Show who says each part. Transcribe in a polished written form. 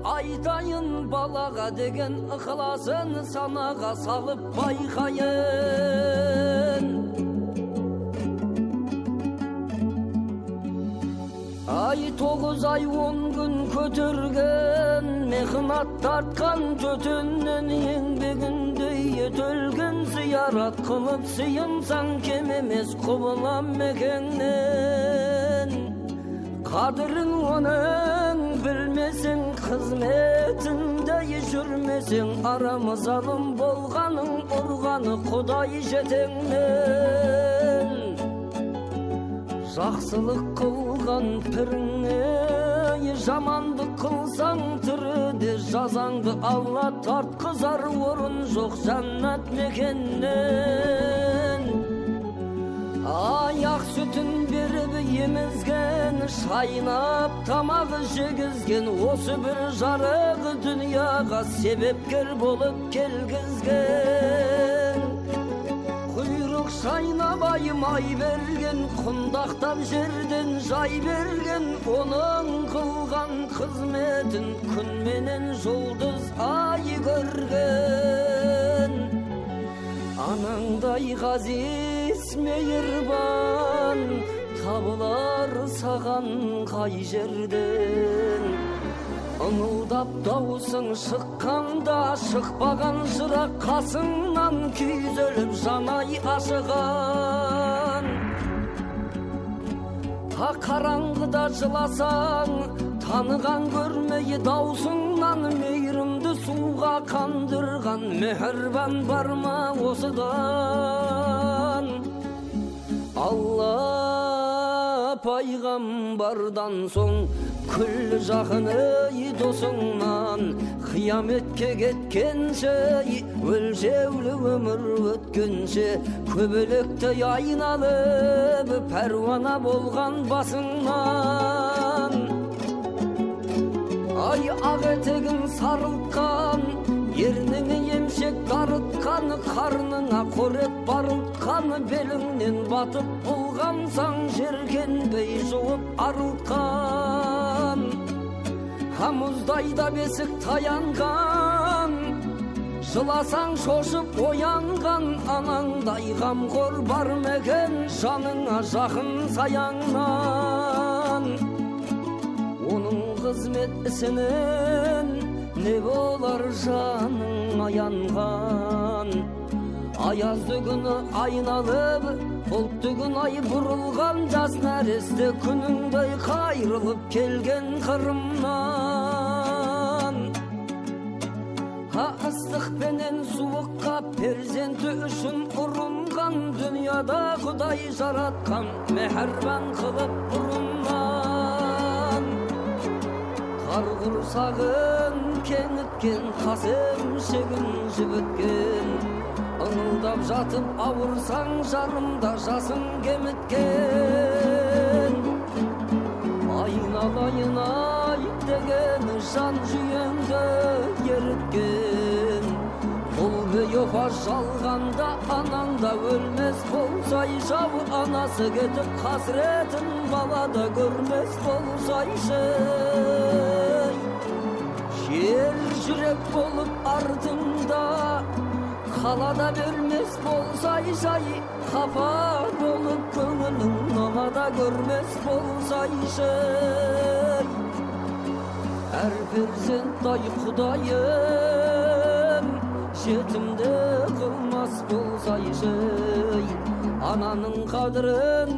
Speaker 1: Айтайын балаға деген ықыласын санаға салып байқайын. Ай 9 ай 10 күн көтерген, мехнат тартқан төтеннен еңбегіндей етөлген, зиярат қылып сыйынсаң кем емес құбылам мекеннен. Қадірін оның білмесең, қызметінде жүрмесең, арамыз алым болғаның ұрғаны Құдай жетеңнен. Жақсылық қылған піріңе, жамандық қылсаң тіріде жазаңды Алла тартқызар, орын жоқ жәннат мекеннен. Аяқ сүтін беріп емізген, шайнап тамағы жегізген, осы бір жарығы дүнияға себепкер болып келгізген. Құйрық шайнабай май берген, құндақтап жерден жай берген, оның қылған қызметін күнменен жұлдыз ай көрген. Анаңдай ғазиз мейірбан табылар саған қай жерден. Ыңылдап дауысың шыққанда, шықпаған жырақ қасыңнан күйзеліп жанай ашыған. Та қараңғыда жыласаң, таныған көрмей даусыңнан, мейірімді суға қандырған мехрибан бар ма осыдан? Алла пайғамбардан соң күллі жақыны досыңнан, қияметке кеткенше, өлшеулі өмір өткенше, көбелектей айналып пәруана болған басыңнан. Ай ақ етегін сарылтқан, ерніңе емшек дарытқан, қарныңа қорек барылтқан, беліңнен батып болғансаң жеркенбей жуып арылтқан. Мұздайда бесік таянған, жыласаң шошып оянған, анаңдай ғамқор бар мекен, жаныңа жақын саяңнан. Оның қызмет ісінен не болар жаның аянған? Аязды күні айналып, бұлтты күн ай бұрылған, жас нәресте күніңдей қайрылып келген қырымнан. Ыстықпенен суыққа перзенті үшін ұрынған, дүнияда Құдай жаратқан мехрибан қылып бұрыннан. Қар құрсағын кеңіткен, қасым шегін жібіткен, ыңылдап жатып ауырсаң жарымда жасың кеміткен. Айналайын айт деген жан жүйеңді еріткен, бұл бейопа жалғанда анаңда өлмес болсайшы, анасы кетіп қасіретін балада көрмес болсайшы. Жер жүрек болып артыңда қалада бермес болсайшы, қапа болып көңілің налада көрмес болсайшы. Әр перзенттай Құдайым жетімді қылмас болсайшы, ананың қадірін